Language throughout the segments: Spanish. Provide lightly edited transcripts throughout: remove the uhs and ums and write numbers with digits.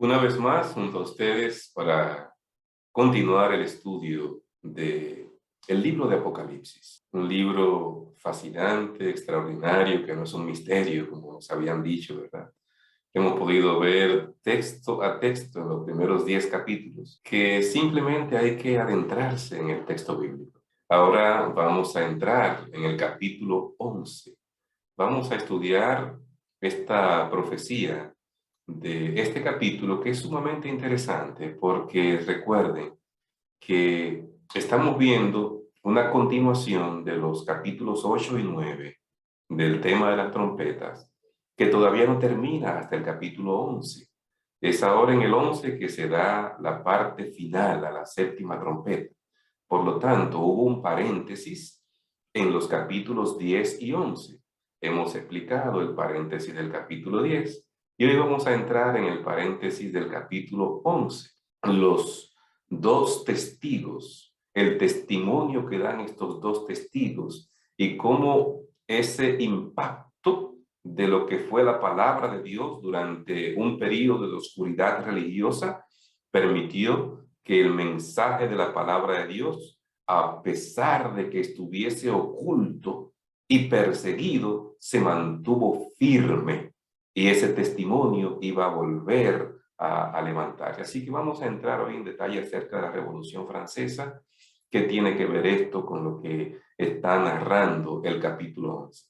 Una vez más, junto a ustedes para continuar el estudio de el libro de Apocalipsis. Un libro fascinante, extraordinario, que no es un misterio, como nos habían dicho, ¿verdad? Hemos podido ver texto a texto en los primeros 10 capítulos, que simplemente hay que adentrarse en el texto bíblico. Ahora vamos a entrar en el capítulo 11. Vamos a estudiar esta profecía de este capítulo, que es sumamente interesante porque recuerden que estamos viendo una continuación de los capítulos 8 y 9 del tema de las trompetas, que todavía no termina hasta el capítulo 11. Es ahora en el 11 que se da la parte final a la séptima trompeta. Por lo tanto, hubo un paréntesis en los capítulos 10 y 11. Hemos explicado el paréntesis del capítulo 10 y hoy vamos a entrar en el paréntesis del capítulo 11. Los dos testigos, el testimonio que dan estos dos testigos y cómo ese impacto de lo que fue la palabra de Dios durante un periodo de oscuridad religiosa permitió que el mensaje de la palabra de Dios, a pesar de que estuviese oculto y perseguido, se mantuvo firme y ese testimonio iba a volver a levantarse. Así que vamos a entrar hoy en detalle acerca de la Revolución Francesa, que tiene que ver esto con lo que está narrando el capítulo 11.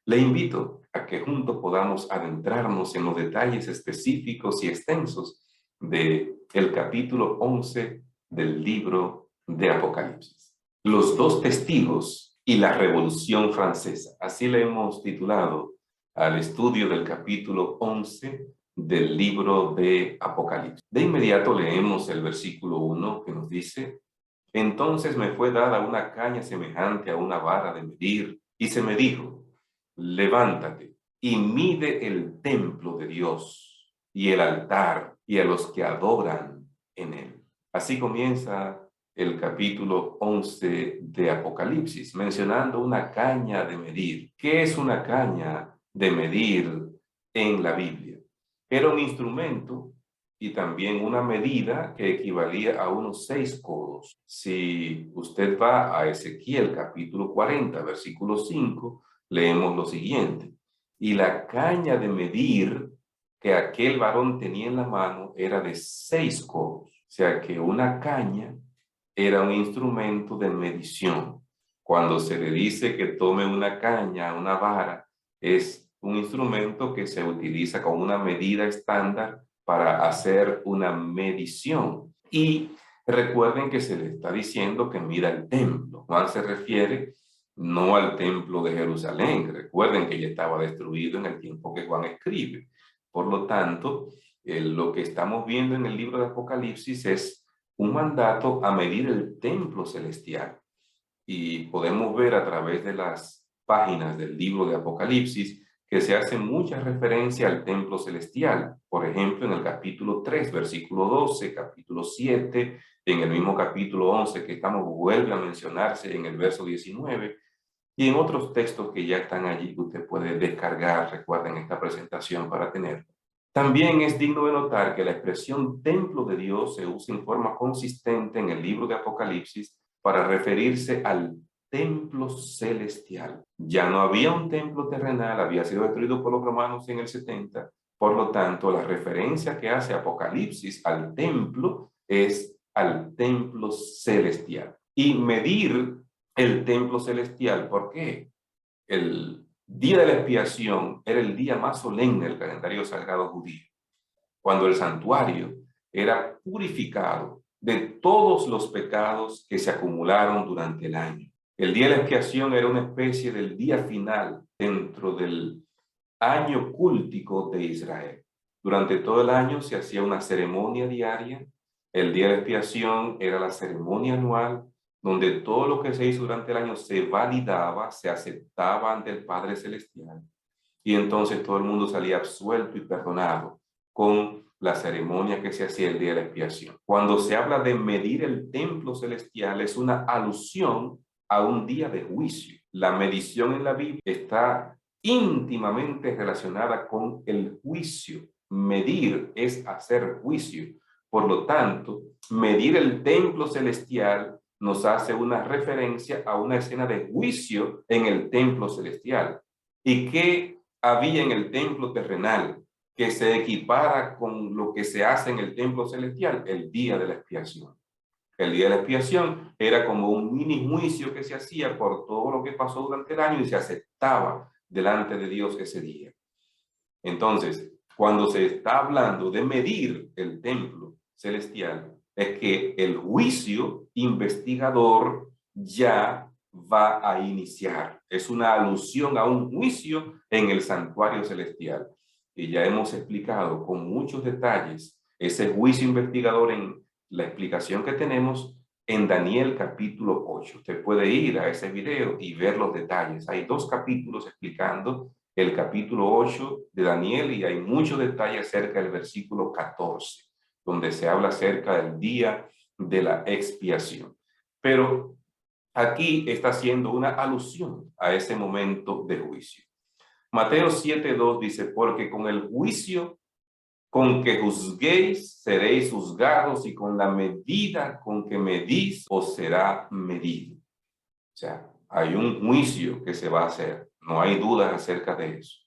Le invito a que juntos podamos adentrarnos en los detalles específicos y extensos del capítulo 11 del libro de Apocalipsis. Los dos testigos y la Revolución Francesa. Así le hemos titulado al estudio del capítulo 11 del libro de Apocalipsis. De inmediato leemos el versículo 1 que nos dice: Entonces me fue dada una caña semejante a una vara de medir, y se me dijo: levántate y mide el templo de Dios y el altar y a los que adoran en él. Así comienza el capítulo 11 de Apocalipsis, mencionando una caña de medir. ¿Qué es una caña de medir en la Biblia? Era un instrumento y también una medida que equivalía a unos 6 codos. Si usted va a Ezequiel capítulo 40, versículo 5, leemos lo siguiente: y la caña de medir que aquel varón tenía en la mano era de 6 codos. O sea que una caña era un instrumento de medición. Cuando se le dice que tome una caña, una vara, es un instrumento que se utiliza con una medida estándar para hacer una medición. Y recuerden que se le está diciendo que mida el templo. Juan se refiere no al templo de Jerusalén. Recuerden que ya estaba destruido en el tiempo que Juan escribe. Por lo tanto, lo que estamos viendo en el libro de Apocalipsis es un mandato a medir el templo celestial. Y podemos ver a través de las páginas del libro de Apocalipsis que se hace mucha referencia al templo celestial. Por ejemplo, en el capítulo 3, versículo 12, capítulo 7, en el mismo capítulo 11 que estamos, vuelve a mencionarse en el verso 19, y en otros textos que ya están allí que usted puede descargar, recuerden esta presentación para tener. También es digno de notar que la expresión templo de Dios se usa en forma consistente en el libro de Apocalipsis para referirse al templo celestial. Ya no había un templo terrenal, había sido destruido por los romanos en el 70. Por lo tanto, la referencia que hace Apocalipsis al templo es al templo celestial. Y medir el templo celestial, ¿por qué? El día de la expiación era el día más solemne del calendario sagrado judío, cuando el santuario era purificado de todos los pecados que se acumularon durante el año. El día de la expiación era una especie del día final dentro del año cúltico de Israel. Durante todo el año se hacía una ceremonia diaria. El día de expiación era la ceremonia anual, donde todo lo que se hizo durante el año se validaba, se aceptaba ante el Padre Celestial. Y entonces todo el mundo salía absuelto y perdonado con la ceremonia que se hacía el día de la expiación. Cuando se habla de medir el templo celestial, es una alusión a un día de juicio. La medición en la Biblia está íntimamente relacionada con el juicio Medir es hacer juicio. Por lo tanto, medir el templo celestial nos hace una referencia a una escena de juicio en el templo celestial. ¿Y qué había en el templo terrenal que se equipara con lo que se hace en el templo celestial? El día de la expiación. El día de la expiación era como un mini juicio que se hacía por todo lo que pasó durante el año y se aceptaba delante de Dios ese día. Entonces, cuando se está hablando de medir el templo celestial, es que el juicio investigador ya va a iniciar. Es una alusión a un juicio en el santuario celestial. Y ya hemos explicado con muchos detalles ese juicio investigador en la explicación que tenemos en Daniel capítulo 8. Usted puede ir a ese video y ver los detalles. Hay 2 capítulos explicando el capítulo 8 de Daniel y hay muchos detalles acerca del versículo 14, donde se habla acerca del día de la expiación. Pero aquí está haciendo una alusión a ese momento de juicio. Mateo 7:2 dice, porque con el juicio con que juzguéis seréis juzgados y con la medida con que medís os será medido. O sea, hay un juicio que se va a hacer, no hay dudas acerca de eso.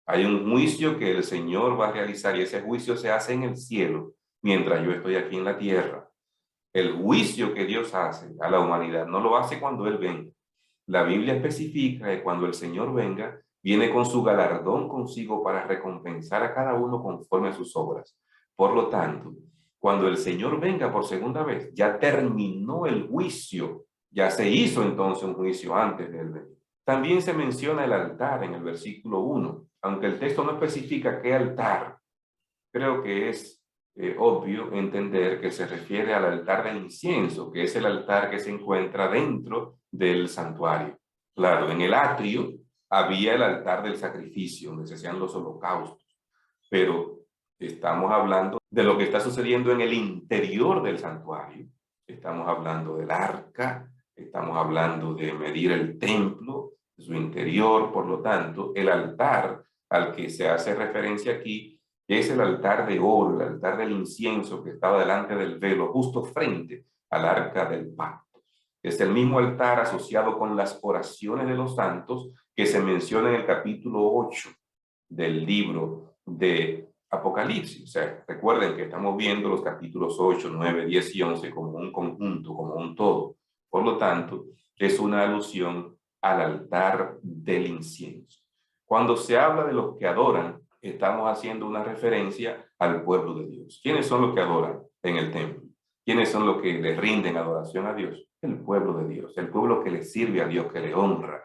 Hay un juicio que el Señor va a realizar y ese juicio se hace en el cielo mientras yo estoy aquí en la tierra. El juicio que Dios hace a la humanidad no lo hace cuando Él venga. La Biblia especifica que cuando el Señor venga, viene con su galardón consigo para recompensar a cada uno conforme a sus obras. Por lo tanto, cuando el Señor venga por segunda vez, ya terminó el juicio, ya se hizo entonces un juicio antes de él venir. También se menciona el altar en el versículo 1, aunque el texto no especifica qué altar. Creo que es obvio entender que se refiere al altar del incienso, que es el altar que se encuentra dentro del santuario. Claro, en el atrio había el altar del sacrificio, donde se hacían los holocaustos, pero estamos hablando de lo que está sucediendo en el interior del santuario. Estamos hablando del arca, estamos hablando de medir el templo, su interior. Por lo tanto, el altar al que se hace referencia aquí es el altar de oro, el altar del incienso que estaba delante del velo, justo frente al arca del pacto. Es el mismo altar asociado con las oraciones de los santos que se menciona en el capítulo 8 del libro de Apocalipsis. O sea, recuerden que estamos viendo los capítulos 8, 9, 10 y 11 como un conjunto, como un todo. Por lo tanto, es una alusión al altar del incienso. Cuando se habla de los que adoran, estamos haciendo una referencia al pueblo de Dios. ¿Quiénes son los que adoran en el templo? ¿Quiénes son los que le rinden adoración a Dios? El pueblo de Dios, el pueblo que le sirve a Dios, que le honra.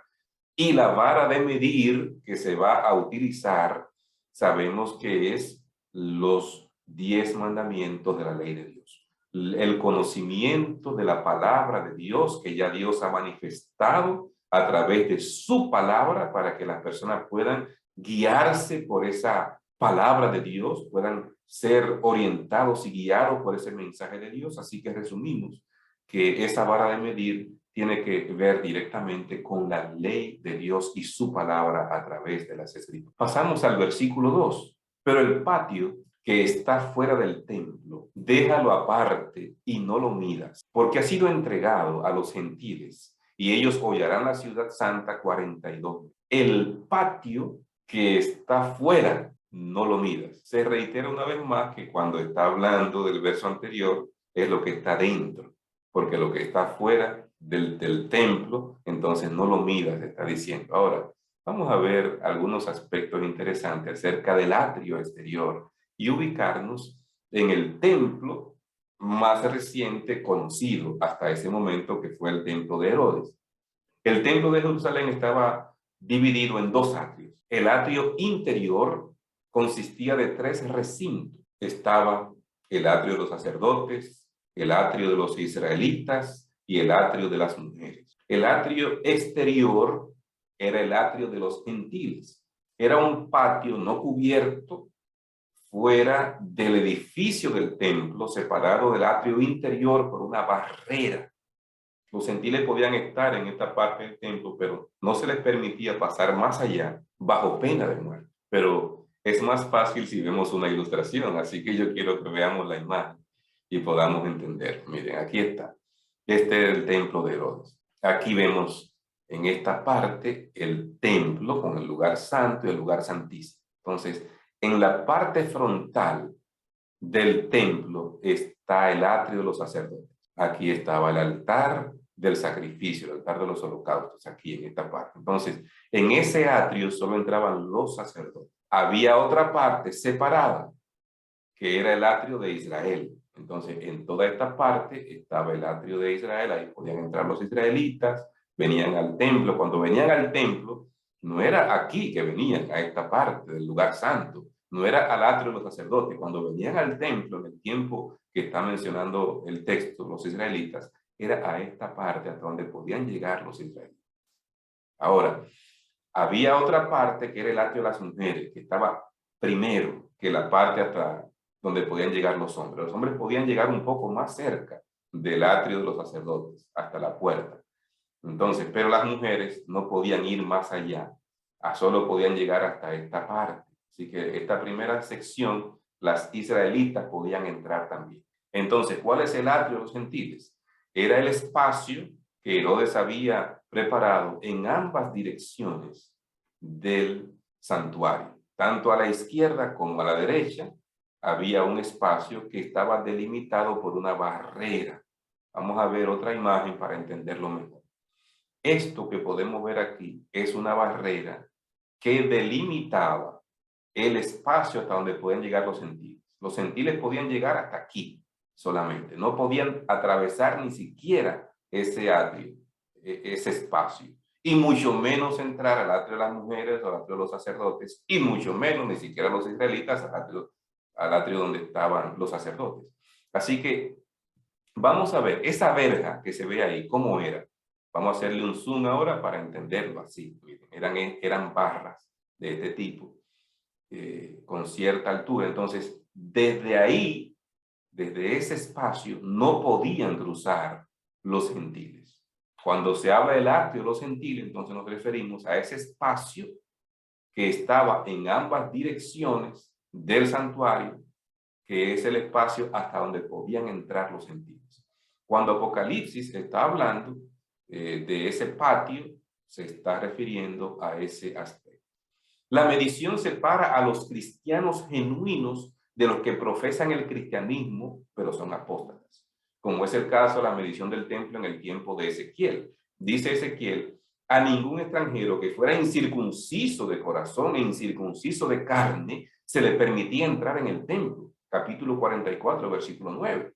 Y la vara de medir que se va a utilizar, sabemos que es los 10 mandamientos de la ley de Dios. El conocimiento de la palabra de Dios que ya Dios ha manifestado a través de su palabra para que las personas puedan guiarse por esa palabra de Dios, puedan ser orientados y guiados por ese mensaje de Dios. Así que resumimos que esa vara de medir tiene que ver directamente con la ley de Dios y su palabra a través de las escrituras. Pasamos al versículo 2. Pero el patio que está fuera del templo, déjalo aparte y no lo midas, porque ha sido entregado a los gentiles y ellos hollarán la ciudad santa 42. El patio que está fuera, no lo midas. Se reitera una vez más que cuando está hablando del verso anterior es lo que está dentro, porque lo que está fuera del templo, entonces no lo midas, está diciendo. Ahora, vamos a ver algunos aspectos interesantes acerca del atrio exterior y ubicarnos en el templo más reciente conocido hasta ese momento, que fue el templo de Herodes. El templo de Jerusalén estaba dividido en 2 atrios. El atrio interior consistía de 3 recintos. Estaba el atrio de los sacerdotes, el atrio de los israelitas y el atrio de las mujeres. El atrio exterior era el atrio de los gentiles. Era un patio no cubierto fuera del edificio del templo, separado del atrio interior por una barrera. Los gentiles podían estar en esta parte del templo, pero no se les permitía pasar más allá bajo pena de muerte. Pero es más fácil si vemos una ilustración, así que yo quiero que veamos la imagen y podamos entender. Miren, aquí está. Este es el templo de Herodes. Aquí vemos en esta parte el templo con el lugar santo y el lugar santísimo. Entonces, en la parte frontal del templo está el atrio de los sacerdotes. Aquí estaba el altar del sacrificio, el altar de los holocaustos, aquí en esta parte. Entonces, en ese atrio solo entraban los sacerdotes. Había otra parte separada, que era el atrio de Israel. Entonces, en toda esta parte estaba el atrio de Israel, ahí podían entrar los israelitas, venían al templo. Cuando venían al templo, no era aquí que venían, a esta parte del lugar santo, no era al atrio de los sacerdotes. Cuando venían al templo, en el tiempo que está mencionando el texto, los israelitas, era a esta parte hasta donde podían llegar los israelitas. Ahora, había otra parte que era el atrio de las mujeres, que estaba primero que la parte hasta donde podían llegar los hombres. Los hombres podían llegar un poco más cerca del atrio de los sacerdotes, hasta la puerta. Entonces, pero las mujeres no podían ir más allá, solo podían llegar hasta esta parte. Así que esta primera sección, las israelitas podían entrar también. Entonces, ¿cuál es el atrio de los gentiles? Era el espacio que Herodes había preparado en ambas direcciones del santuario. Tanto a la izquierda como a la derecha había un espacio que estaba delimitado por una barrera. Vamos a ver otra imagen para entenderlo mejor. Esto que podemos ver aquí es una barrera que delimitaba el espacio hasta donde pueden llegar los gentiles. Los gentiles podían llegar hasta aquí solamente, no podían atravesar ni siquiera ese atrio, ese espacio, y mucho menos entrar al atrio de las mujeres o al atrio de los sacerdotes, y mucho menos ni siquiera los israelitas al atrio donde estaban los sacerdotes. Así que vamos a ver esa verja que se ve ahí, ¿cómo era? Vamos a hacerle un zoom ahora para entenderlo así. Eran barras de este tipo, con cierta altura. Entonces, desde ahí, desde ese espacio, no podían cruzar los gentiles. Cuando se habla del atrio de los gentiles, entonces nos referimos a ese espacio que estaba en ambas direcciones del santuario, que es el espacio hasta donde podían entrar los gentiles. Cuando Apocalipsis está hablando de ese patio, se está refiriendo a ese aspecto. La medición separa a los cristianos genuinos de los que profesan el cristianismo, pero son apóstatas, como es el caso de la medición del templo en el tiempo de Ezequiel. Dice Ezequiel: a ningún extranjero que fuera incircunciso de corazón e incircunciso de carne se le permitía entrar en el templo. Capítulo 44, versículo 9.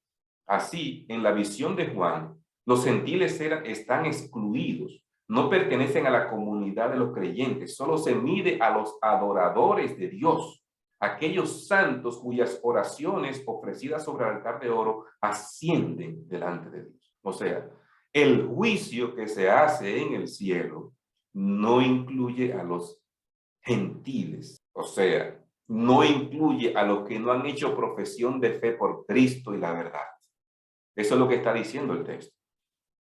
Así, en la visión de Juan, los gentiles están excluidos, no pertenecen a la comunidad de los creyentes, solo se mide a los adoradores de Dios, aquellos santos cuyas oraciones ofrecidas sobre el altar de oro ascienden delante de Dios. O sea, el juicio que se hace en el cielo no incluye a los gentiles, o sea, no incluye a los que no han hecho profesión de fe por Cristo y la verdad. Eso es lo que está diciendo el texto.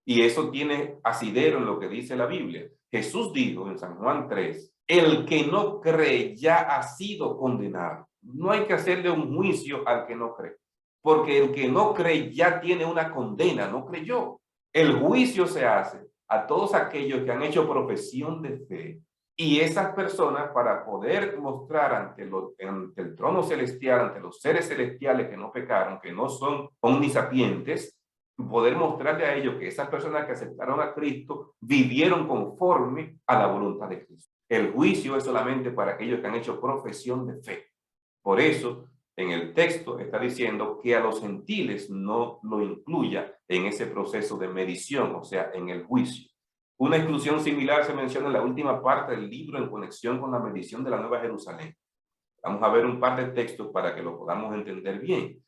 Y eso tiene asidero en lo que dice la Biblia. Jesús dijo en San Juan 3, el que no cree ya ha sido condenado. No hay que hacerle un juicio al que no cree, porque el que no cree ya tiene una condena, no creyó. El juicio se hace a todos aquellos que han hecho profesión de fe, y esas personas, para poder mostrar ante el trono celestial, ante los seres celestiales que no pecaron, que no son omnisapientes, poder mostrarle a ellos que esas personas que aceptaron a Cristo vivieron conforme a la voluntad de Cristo. El juicio es solamente para aquellos que han hecho profesión de fe. Por eso, en el texto está diciendo que a los gentiles no lo incluya en ese proceso de medición, o sea, en el juicio. Una exclusión similar se menciona en la última parte del libro en conexión con la medición de la Nueva Jerusalén. Vamos a ver un par de textos para que lo podamos entender bien.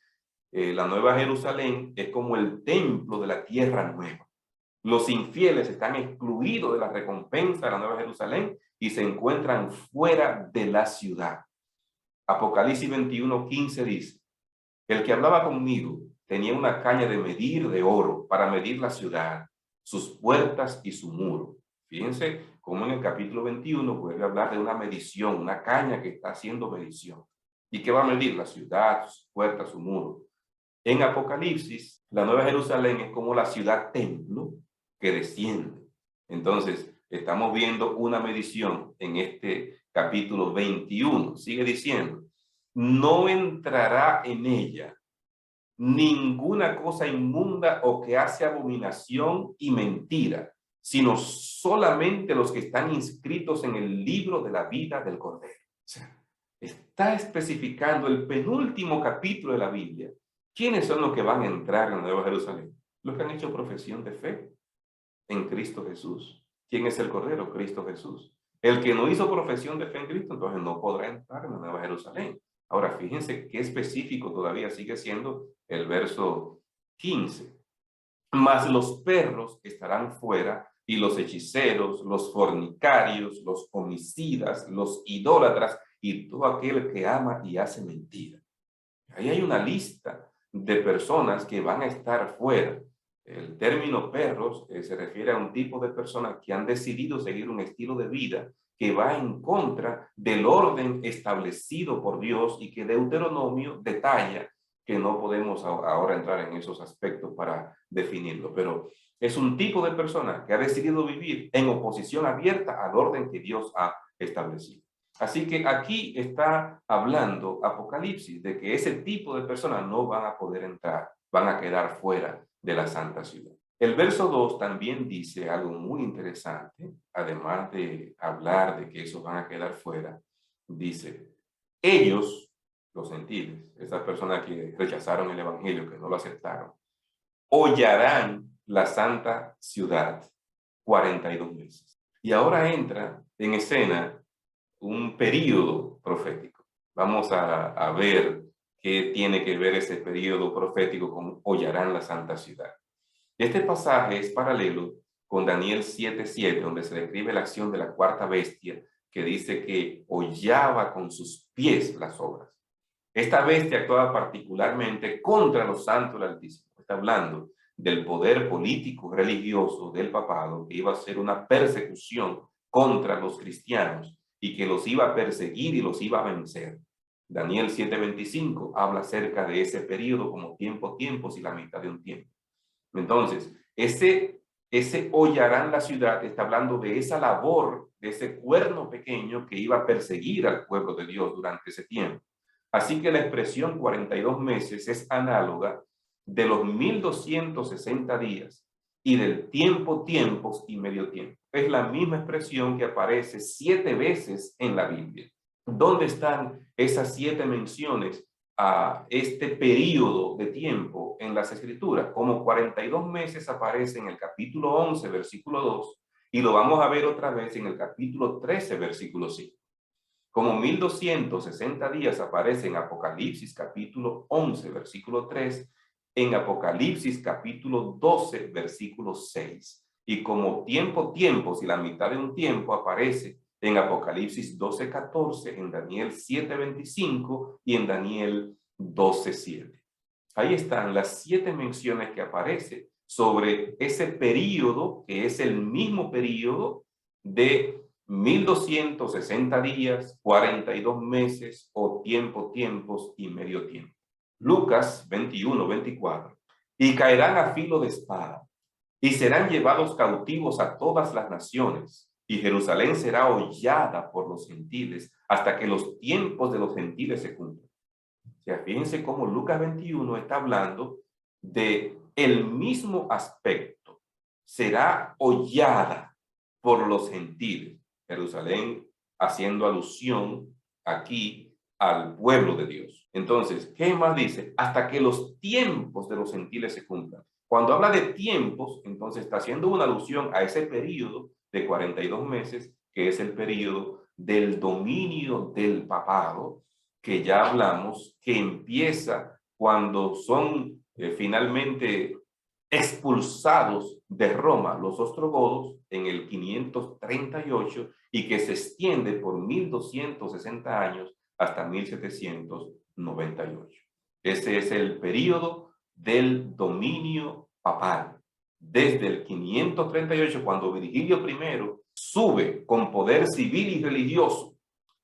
La Nueva Jerusalén es como el templo de la tierra nueva. Los infieles están excluidos de la recompensa de la Nueva Jerusalén y se encuentran fuera de la ciudad. Apocalipsis 21:15 dice: el que hablaba conmigo tenía una caña de medir de oro para medir la ciudad, sus puertas y su muro. Fíjense como en el capítulo 21 vuelve a hablar de una medición, una caña que está haciendo medición. ¿Y qué va a medir? La ciudad, sus puertas, su muro. En Apocalipsis, la Nueva Jerusalén es como la ciudad templo que desciende. Entonces, estamos viendo una medición en este capítulo 21. Sigue diciendo, no entrará en ella ninguna cosa inmunda o que hace abominación y mentira, sino solamente los que están inscritos en el libro de la vida del Cordero. O sea, está especificando el penúltimo capítulo de la Biblia. ¿Quiénes son los que van a entrar en la Nueva Jerusalén? Los que han hecho profesión de fe en Cristo Jesús. ¿Quién es el Cordero? Cristo Jesús. El que no hizo profesión de fe en Cristo, entonces no podrá entrar en la Nueva Jerusalén. Ahora, fíjense qué específico todavía sigue siendo el verso 15. Mas los perros estarán fuera, y los hechiceros, los fornicarios, los homicidas, los idólatras, y todo aquel que ama y hace mentira. Ahí hay una lista de personas que van a estar fuera. El término perros se refiere a un tipo de personas que han decidido seguir un estilo de vida que va en contra del orden establecido por Dios y que Deuteronomio detalla, que no podemos ahora entrar en esos aspectos para definirlo, pero es un tipo de persona que ha decidido vivir en oposición abierta al orden que Dios ha establecido. Así que aquí está hablando Apocalipsis de que ese tipo de personas no van a poder entrar, van a quedar fuera de la santa ciudad. El verso 2 también dice algo muy interesante, además de hablar de que esos van a quedar fuera, dice, ellos, los gentiles, esas personas que rechazaron el evangelio, que no lo aceptaron, hollarán la santa ciudad 42 meses. Y ahora entra en escena un periodo profético. Vamos a ver qué tiene que ver ese periodo profético con hollarán la santa ciudad. Este pasaje es paralelo con Daniel 7:7, donde se describe la acción de la cuarta bestia, que dice que hollaba con sus pies las obras. Esta bestia actuaba particularmente contra los santos del Altísimo. Está hablando del poder político religioso del papado, que iba a ser una persecución contra los cristianos y que los iba a perseguir y los iba a vencer. Daniel 7:25 habla acerca de ese periodo como tiempos y la mitad de un tiempo. Entonces, ese hollarán la ciudad está hablando de esa labor, de ese cuerno pequeño que iba a perseguir al pueblo de Dios durante ese tiempo. Así que la expresión 42 meses es análoga de los 1260 días y del tiempos y medio tiempo. Es la misma expresión que aparece 7 veces en la Biblia. ¿Dónde están esas 7 menciones a este periodo de tiempo en las Escrituras? Como 42 meses aparece en el capítulo 11, versículo 2, y lo vamos a ver otra vez en el capítulo 13, versículo 5. Como 1260 días aparece en Apocalipsis capítulo 11, versículo 3, en Apocalipsis capítulo 12, versículo 6. Y como tiempos y la mitad de un tiempo aparece en Apocalipsis 12:14, en Daniel 7:25 y en Daniel 12:7. Ahí están las 7 menciones que aparecen sobre ese periodo, que es el mismo periodo de 1260 días, 42 meses o tiempos y medio tiempo. Lucas 21:24. Y caerán a filo de espada, y serán llevados cautivos a todas las naciones, y Jerusalén será hollada por los gentiles hasta que los tiempos de los gentiles se cumplan. O sea, fíjense cómo Lucas 21 está hablando de el mismo aspecto. Será hollada por los gentiles. Jerusalén haciendo alusión aquí al pueblo de Dios. Entonces, ¿qué más dice? Hasta que los tiempos de los gentiles se cumplan. Cuando habla de tiempos, entonces está haciendo una alusión a ese periodo de 42 meses, que es el periodo del dominio del papado, que ya hablamos, que empieza cuando son finalmente expulsados de Roma los ostrogodos en el 538 y que se extiende por 1260 años hasta 1798. Ese es el periodo del dominio papal. Desde el 538, cuando Virgilio I sube con poder civil y religioso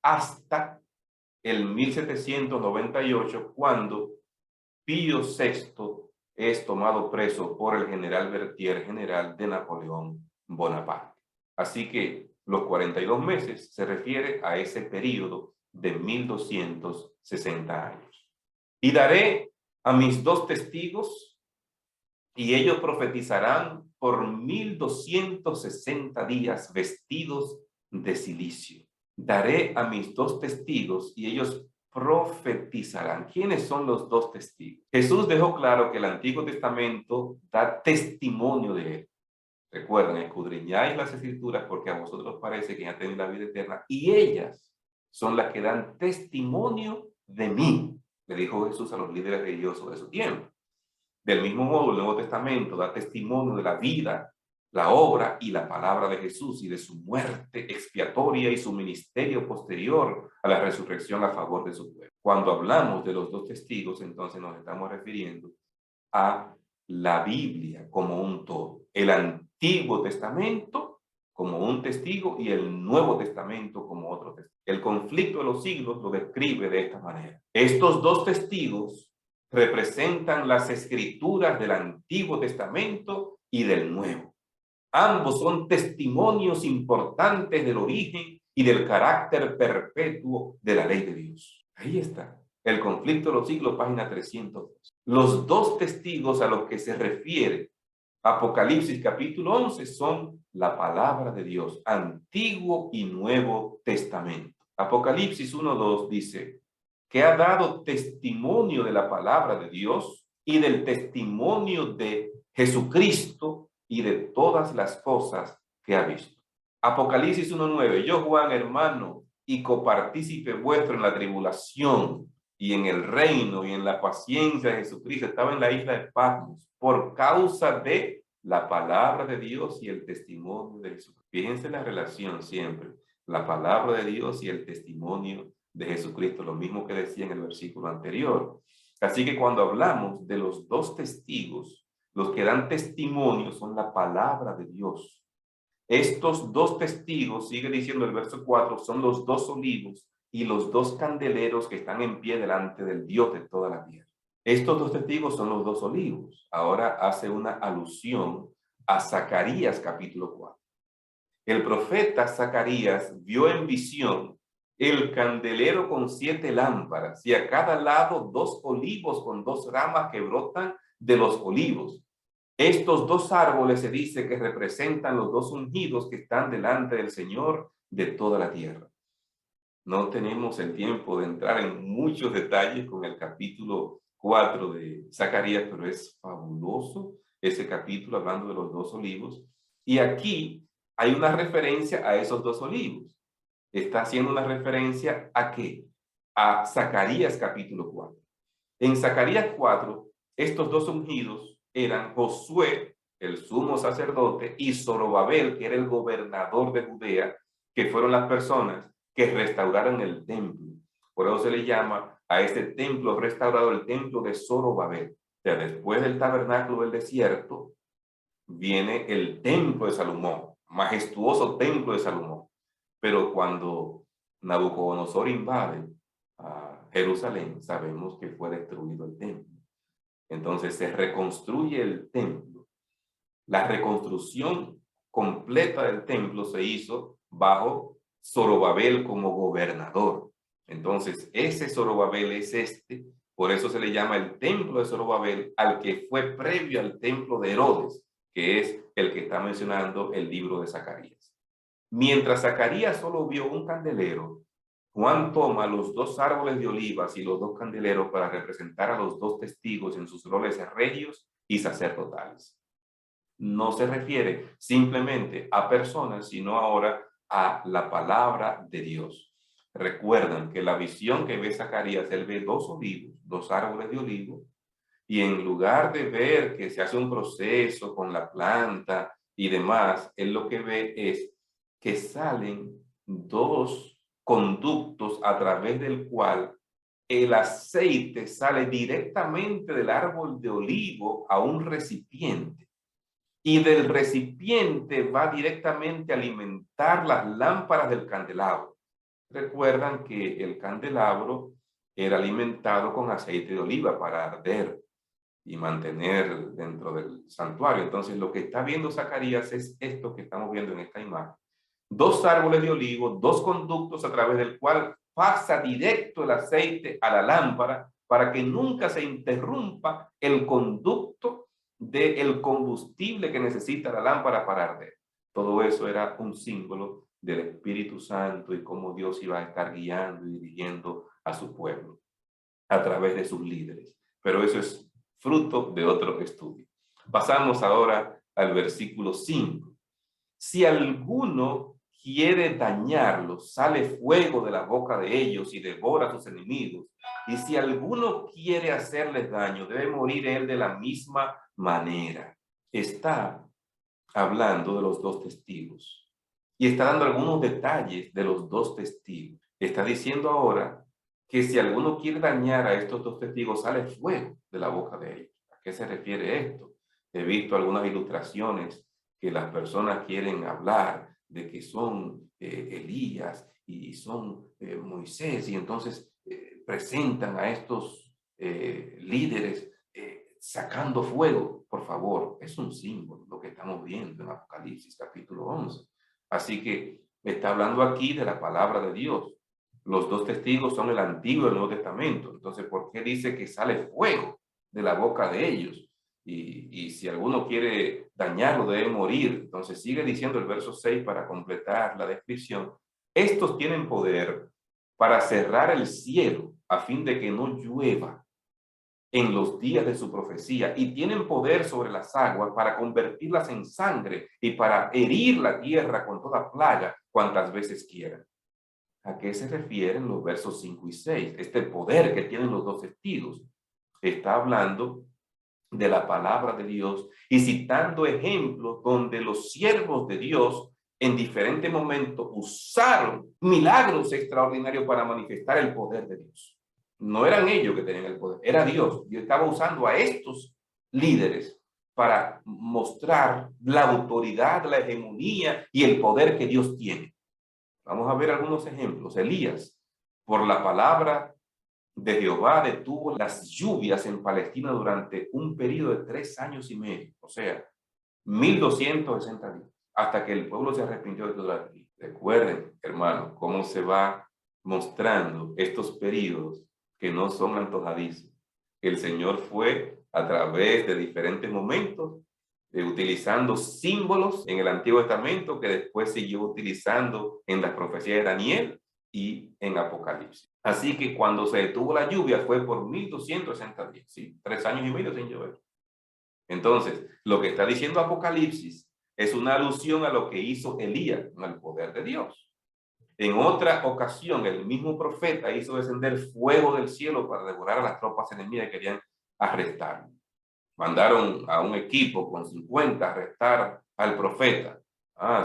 hasta el 1798, cuando Pío VI es tomado preso por el general Berthier, general de Napoleón Bonaparte. Así que los 42 meses se refiere a ese periodo de 1260 años. Y daré a mis 2 testigos, y ellos profetizarán por 1260 días vestidos de cilicio. Daré a mis 2 testigos y ellos profetizarán. ¿Quiénes son los 2 testigos? Jesús dejó claro que el Antiguo Testamento da testimonio de él. Recuerden, escudriñáis las Escrituras porque a vosotros parece que ya tenéis la vida eterna, y ellas son las que dan testimonio de mí, le dijo Jesús a los líderes religiosos de su tiempo. Del mismo modo, el Nuevo Testamento da testimonio de la vida, la obra y la palabra de Jesús, y de su muerte expiatoria y su ministerio posterior a la resurrección a favor de su pueblo. Cuando hablamos de los 2 testigos, entonces nos estamos refiriendo a la Biblia como un todo. El Antiguo Testamento como un testigo y el Nuevo Testamento como otro testigo. El conflicto de los siglos lo describe de esta manera. Estos 2 testigos representan las escrituras del Antiguo Testamento y del Nuevo. Ambos son testimonios importantes del origen y del carácter perpetuo de la ley de Dios. Ahí está. El conflicto de los siglos, página 302. Los 2 testigos a los que se refiere Apocalipsis capítulo 11 son la palabra de Dios, Antiguo y Nuevo Testamento. Apocalipsis 1:2 dice que ha dado testimonio de la palabra de Dios y del testimonio de Jesucristo y de todas las cosas que ha visto. Apocalipsis 1:9, yo, Juan, hermano y copartícipe vuestro en la tribulación y en el reino y en la paciencia de Jesucristo, estaba en la isla de Patmos por causa de la palabra de Dios y el testimonio de Jesucristo. Fíjense la relación siempre, la palabra de Dios y el testimonio de Jesucristo, lo mismo que decía en el versículo anterior. Así que cuando hablamos de los 2 testigos, los que dan testimonio son la palabra de Dios. Estos 2 testigos, sigue diciendo el verso 4, son los 2 olivos y los 2 candeleros que están en pie delante del Dios de toda la tierra. Estos 2 testigos son los 2 olivos. Ahora hace una alusión a Zacarías capítulo 4. El profeta Zacarías vio en visión el candelero con 7 lámparas y a cada lado 2 olivos con 2 ramas que brotan de los olivos. Estos 2 árboles se dice que representan los 2 ungidos que están delante del Señor de toda la tierra. No tenemos el tiempo de entrar en muchos detalles con el capítulo 4 de Zacarías, pero es fabuloso ese capítulo hablando de los 2 olivos. Y aquí hay una referencia a esos 2 olivos. Está haciendo una referencia ¿a qué? A Zacarías capítulo 4. En Zacarías 4, estos 2 ungidos eran Josué, el sumo sacerdote, y Zorobabel, que era el gobernador de Judea, que fueron las personas que restauraron el templo. Por eso se le llama a este templo restaurado el templo de Zorobabel. O sea, después del tabernáculo del desierto, viene el templo de Salomón, majestuoso templo de Salomón. Pero cuando Nabucodonosor invade a Jerusalén, sabemos que fue destruido el templo. Entonces se reconstruye el templo. La reconstrucción completa del templo se hizo bajo Zorobabel como gobernador. Entonces ese Zorobabel es por eso se le llama el templo de Zorobabel al que fue previo al templo de Herodes, que es el que está mencionando el libro de Zacarías. Mientras Zacarías solo vio un candelero, Juan toma los 2 árboles de olivas y los 2 candeleros para representar a los 2 testigos en sus roles regios y sacerdotales. No se refiere simplemente a personas, sino ahora a la palabra de Dios. Recuerdan que la visión que ve Zacarías, él ve 2 olivos, 2 árboles de olivo, y en lugar de ver que se hace un proceso con la planta y demás, él lo que ve es que salen 2 conductos a través del cual el aceite sale directamente del árbol de olivo a un recipiente. y del recipiente va directamente a alimentar las lámparas del candelabro. Recuerdan que el candelabro era alimentado con aceite de oliva para arder y mantener dentro del santuario. Entonces, lo que está viendo Zacarías es esto que estamos viendo en esta imagen. Dos árboles de olivo, dos conductos a través del cual pasa directo el aceite a la lámpara para que nunca se interrumpa el conducto del combustible que necesita la lámpara para arder. Todo eso era un símbolo del Espíritu Santo y cómo Dios iba a estar guiando y dirigiendo a su pueblo a través de sus líderes. Pero eso es fruto de otro estudio. Pasamos ahora al versículo 5. Si alguno quiere dañarlos, sale fuego de la boca de ellos y devora a sus enemigos. Y si alguno quiere hacerles daño, debe morir él de la misma manera. Está hablando de los dos testigos y está dando algunos detalles de los dos testigos. Está diciendo ahora que si alguno quiere dañar a estos dos testigos, sale fuego de la boca de ellos. ¿A qué se refiere esto? He visto algunas ilustraciones que las personas quieren hablar de que son Elías y son Moisés, y entonces presentan a estos líderes sacando fuego. Por favor, es un símbolo lo que estamos viendo en Apocalipsis capítulo 11. Así que está hablando aquí de la palabra de Dios. Los dos testigos son el Antiguo y el Nuevo Testamento. Entonces, ¿por qué dice que sale fuego de la boca de ellos? Y si alguno quiere dañarlo, debe morir. Entonces, sigue diciendo el verso 6 para completar la descripción. Estos tienen poder para cerrar el cielo a fin de que no llueva en los días de su profecía, y tienen poder sobre las aguas para convertirlas en sangre y para herir la tierra con toda plaga cuantas veces quieran. ¿A qué se refieren los versos 5 y 6? Este poder que tienen los dos testigos. Está hablando de la palabra de Dios y citando ejemplos donde los siervos de Dios en diferentes momentos usaron milagros extraordinarios para manifestar el poder de Dios. No eran ellos que tenían el poder, era Dios. Dios estaba usando a estos líderes para mostrar la autoridad, la hegemonía y el poder que Dios tiene. Vamos a ver algunos ejemplos. Elías, por la palabra de Jehová, detuvo las lluvias en Palestina durante un periodo de 3 años y medio, o sea, 1260 días, hasta que el pueblo se arrepintió de toda la vida. Recuerden, hermanos, cómo se va mostrando estos periodos que no son antojadizos. El Señor fue a través de diferentes momentos utilizando símbolos en el Antiguo Testamento que después siguió utilizando en las profecías de Daniel y en Apocalipsis. Así que cuando se detuvo la lluvia fue por 1260 días, ¿sí? 3 años y medio sin llover. Entonces, lo que está diciendo Apocalipsis es una alusión a lo que hizo Elías con el poder de Dios. En otra ocasión, el mismo profeta hizo descender fuego del cielo para devorar a las tropas enemigas que querían arrestarlo. Mandaron a un equipo con 50 a arrestar al profeta.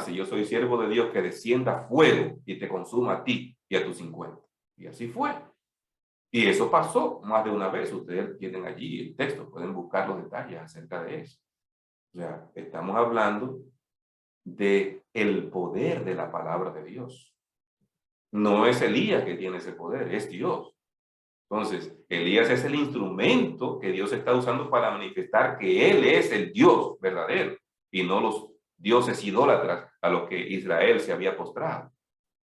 Si yo soy siervo de Dios, que descienda fuego y te consuma a ti y a tus 50. Y así fue. Y eso pasó más de una vez. Ustedes tienen allí el texto, pueden buscar los detalles acerca de eso. O sea, estamos hablando de el poder de la palabra de Dios. No es Elías que tiene ese poder, es Dios. Entonces, Elías es el instrumento que Dios está usando para manifestar que Él es el Dios verdadero y no los dioses idólatras a los que Israel se había postrado.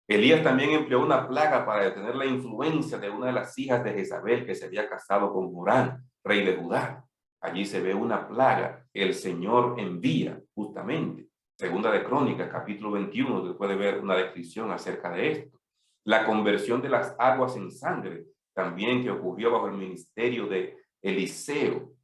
Elías también empleó una plaga para detener la influencia de una de las hijas de Jezabel que se había casado con Joram, rey de Judá. Allí se ve una plaga que el Señor envía justamente. Segunda de Crónicas, capítulo 21, se puede ver una descripción acerca de esto. La conversión de las aguas en sangre, también que ocurrió bajo el ministerio de Eliseo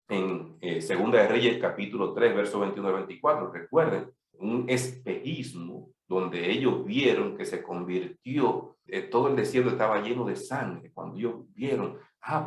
en Segunda de Reyes, capítulo 3, verso 21 al 24. Recuerden, un espejismo donde ellos vieron que se convirtió, todo el desierto estaba lleno de sangre. Cuando ellos vieron,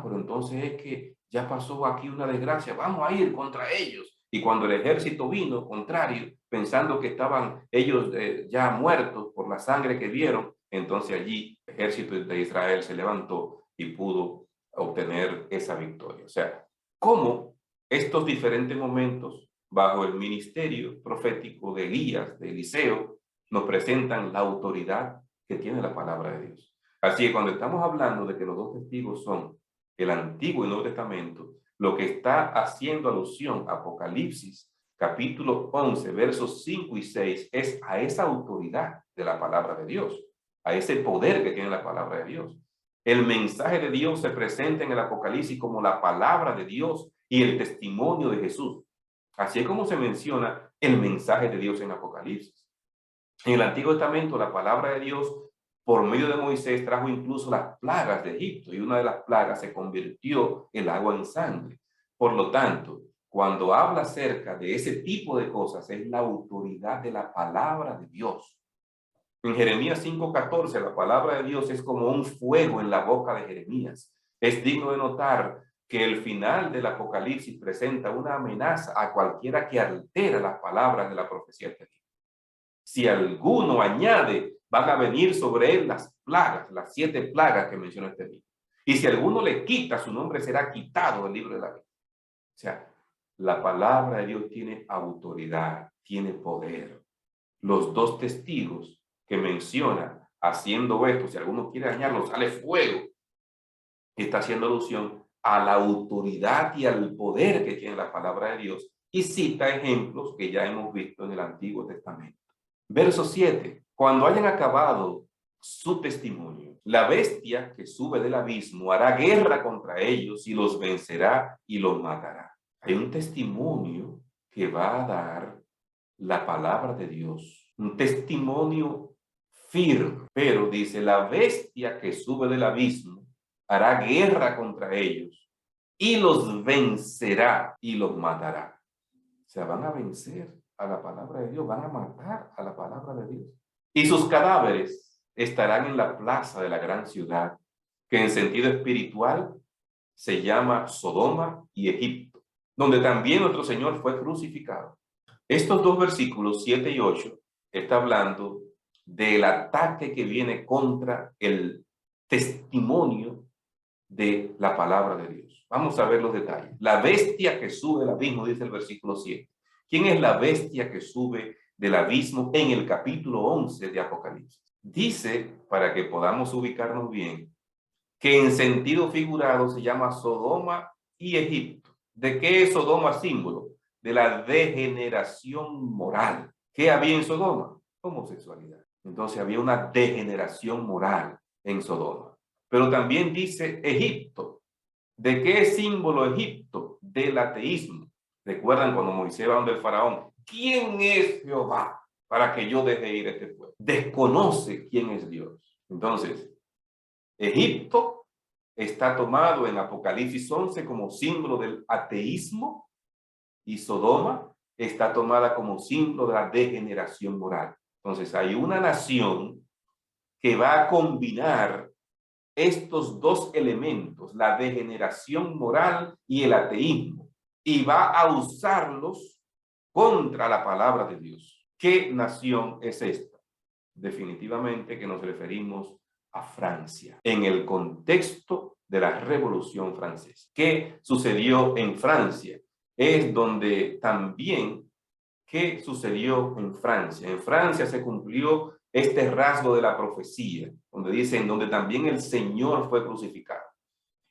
pero entonces es que ya pasó aquí una desgracia, vamos a ir contra ellos. Y cuando el ejército vino, contrario, pensando que estaban ellos ya muertos por la sangre que vieron, entonces allí el ejército de Israel se levantó y pudo obtener esa victoria. O sea, cómo estos diferentes momentos bajo el ministerio profético de Elías, de Eliseo, nos presentan la autoridad que tiene la palabra de Dios. Así que cuando estamos hablando de que los dos testigos son el Antiguo y Nuevo Testamento, lo que está haciendo alusión a Apocalipsis, capítulo 11, versos 5 y 6, es a esa autoridad de la palabra de Dios, a ese poder que tiene la palabra de Dios. El mensaje de Dios se presenta en el Apocalipsis como la palabra de Dios y el testimonio de Jesús. Así es como se menciona el mensaje de Dios en Apocalipsis. En el Antiguo Testamento, la palabra de Dios, por medio de Moisés, trajo incluso las plagas de Egipto, y una de las plagas se convirtió el agua en sangre. Por lo tanto, cuando habla acerca de ese tipo de cosas, es la autoridad de la palabra de Dios. En Jeremías 5:14, la palabra de Dios es como un fuego en la boca de Jeremías. Es digno de notar que el final del Apocalipsis presenta una amenaza a cualquiera que altera las palabras de la profecía anterior. Si alguno añade, van a venir sobre él las plagas, las 7 plagas que menciona este libro. Y si alguno le quita, su nombre será quitado del libro de la vida. O sea, la palabra de Dios tiene autoridad, tiene poder. Los dos testigos que menciona haciendo esto, si alguno quiere dañarlo, sale fuego. Está haciendo alusión a la autoridad y al poder que tiene la palabra de Dios y cita ejemplos que ya hemos visto en el Antiguo Testamento. Verso 7. Cuando hayan acabado su testimonio, la bestia que sube del abismo hará guerra contra ellos y los vencerá y los matará. Hay un testimonio que va a dar la palabra de Dios, un testimonio firme, pero dice, la bestia que sube del abismo hará guerra contra ellos y los vencerá y los matará. O sea, van a vencer a la palabra de Dios, van a matar a la palabra de Dios. Y sus cadáveres estarán en la plaza de la gran ciudad, que en sentido espiritual se llama Sodoma y Egipto, donde también nuestro Señor fue crucificado. Estos dos versículos, 7 y 8, está hablando del ataque que viene contra el testimonio de la palabra de Dios. Vamos a ver los detalles. La bestia que sube del abismo, dice el versículo 7. ¿Quién es la bestia que sube del abismo en el capítulo 11 de Apocalipsis? Dice, para que podamos ubicarnos bien, que en sentido figurado se llama Sodoma y Egipto. ¿De qué es Sodoma símbolo? De la degeneración moral. ¿Qué había en Sodoma? Homosexualidad. Entonces había una degeneración moral en Sodoma. Pero también dice Egipto. ¿De qué es símbolo Egipto? Del ateísmo. ¿Recuerdan cuando Moisés va donde el faraón? ¿Quién es Jehová para que yo deje ir a este pueblo? Desconoce quién es Dios. Entonces, Egipto está tomado en Apocalipsis 11 como símbolo del ateísmo y Sodoma está tomada como símbolo de la degeneración moral. Entonces hay una nación que va a combinar estos dos elementos, la degeneración moral y el ateísmo, y va a usarlos contra la palabra de Dios. ¿Qué nación es esta? Definitivamente que nos referimos a Francia, en el contexto de la Revolución Francesa. ¿Qué sucedió en Francia? Es donde también, ¿qué sucedió en Francia? En Francia se cumplió este rasgo de la profecía, donde dice, en donde también el Señor fue crucificado.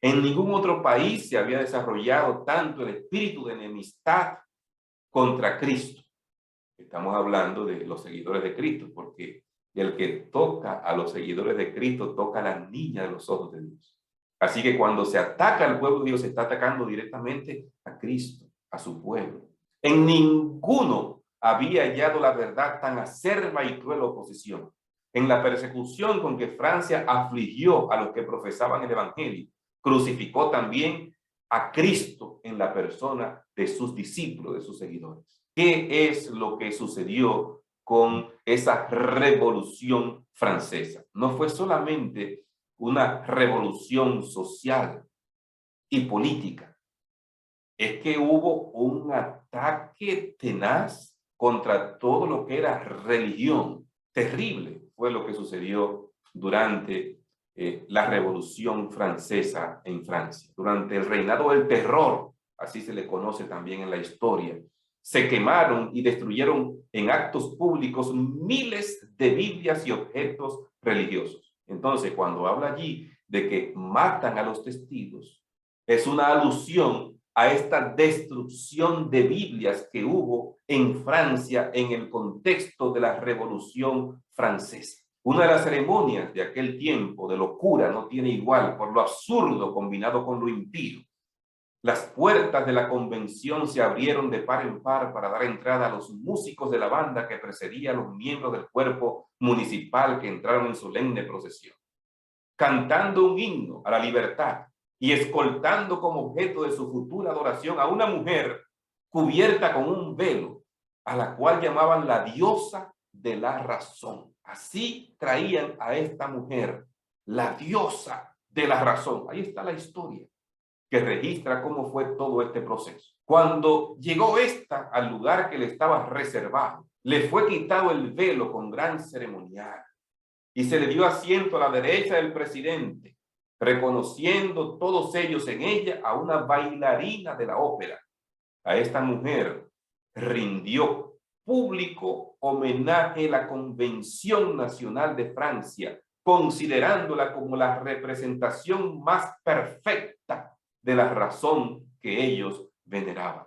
En ningún otro país se había desarrollado tanto el espíritu de enemistad contra Cristo. Estamos hablando de los seguidores de Cristo, porque el que toca a los seguidores de Cristo toca a la niña de los ojos de Dios. Así que cuando se ataca al pueblo de Dios, se está atacando directamente a Cristo, a su pueblo. En ninguno había hallado la verdad tan acerba y cruel oposición. En la persecución con que Francia afligió a los que profesaban el evangelio, crucificó también a Cristo en la persona de sus discípulos, de sus seguidores. ¿Qué es lo que sucedió con esa revolución francesa? No fue solamente una revolución social y política. Es que hubo un ataque tenaz contra todo lo que era religión. Terrible fue lo que sucedió durante la Revolución Francesa en Francia, durante el reinado del terror, así se le conoce también en la historia se quemaron y destruyeron en actos públicos miles de Biblias y objetos religiosos. Entonces, cuando habla allí de que matan a los testigos, es una alusión a esta destrucción de Biblias que hubo en Francia en el contexto de la Revolución Francesa. Una de las ceremonias de aquel tiempo de locura no tiene igual por lo absurdo combinado con lo impío. Las puertas de la convención se abrieron de par en par para dar entrada a los músicos de la banda que precedía a los miembros del cuerpo municipal que entraron en solemne procesión, cantando un himno a la libertad y escoltando como objeto de su futura adoración a una mujer cubierta con un velo, a la cual llamaban la diosa de la razón. Así traían a esta mujer, la diosa de la razón. Ahí está la historia que registra cómo fue todo este proceso. Cuando llegó esta al lugar que le estaba reservado, le fue quitado el velo con gran ceremonial y se le dio asiento a la derecha del presidente, reconociendo todos ellos en ella a una bailarina de la ópera. A esta mujer rindió público homenaje la Convención Nacional de Francia, considerándola como la representación más perfecta de la razón que ellos veneraban.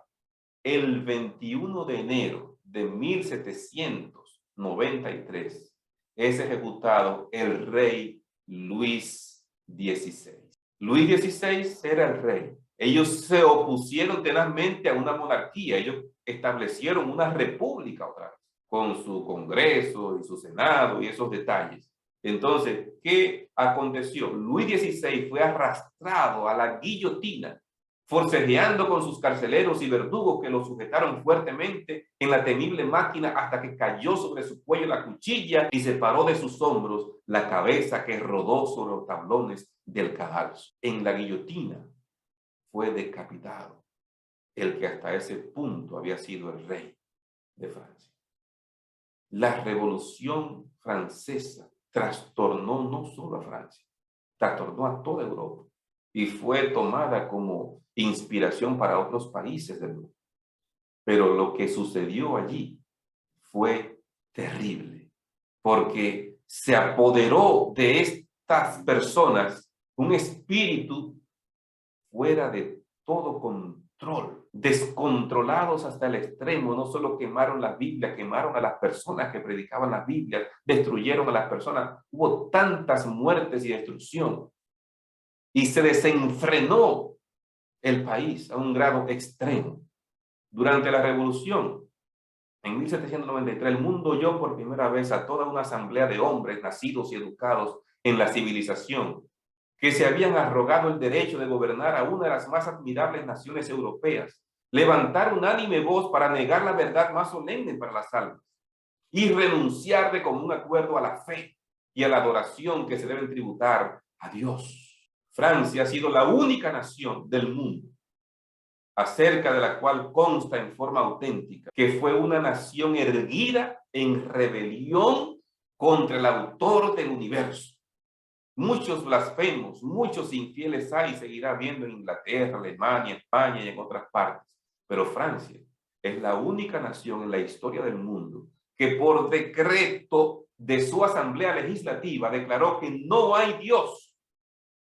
El 21 de enero de 1793 es ejecutado el rey Luis XVI. Luis XVI era el rey. Ellos se opusieron tenazmente a una monarquía. Ellos establecieron una república otra vez, con su Congreso y su Senado y esos detalles. Entonces, ¿qué aconteció? Luis XVI fue arrastrado a la guillotina, forcejeando con sus carceleros y verdugos que lo sujetaron fuertemente en la temible máquina hasta que cayó sobre su cuello la cuchilla y separó de sus hombros la cabeza que rodó sobre los tablones del cadalso. En la guillotina fue decapitado el que hasta ese punto había sido el rey de Francia. La Revolución Francesa trastornó no solo a Francia, trastornó a toda Europa y fue tomada como inspiración para otros países del mundo. Pero lo que sucedió allí fue terrible, porque se apoderó de estas personas un espíritu fuera de todo control, descontrolados hasta el extremo. No solo quemaron la Biblia, quemaron a las personas que predicaban la Biblia, destruyeron a las personas. Hubo tantas muertes y destrucción y se desenfrenó el país a un grado extremo. Durante la Revolución, en 1793, el mundo oyó por primera vez a toda una asamblea de hombres nacidos y educados en la civilización, que se habían arrogado el derecho de gobernar a una de las más admirables naciones europeas, levantar unánime voz para negar la verdad más solemne para las almas y renunciar de común acuerdo a la fe y a la adoración que se deben tributar a Dios. Francia ha sido la única nación del mundo acerca de la cual consta en forma auténtica que fue una nación erguida en rebelión contra el autor del universo. Muchos blasfemos, muchos infieles hay y seguirá habiendo en Inglaterra, Alemania, España y en otras partes. Pero Francia es la única nación en la historia del mundo que por decreto de su asamblea legislativa declaró que no hay Dios,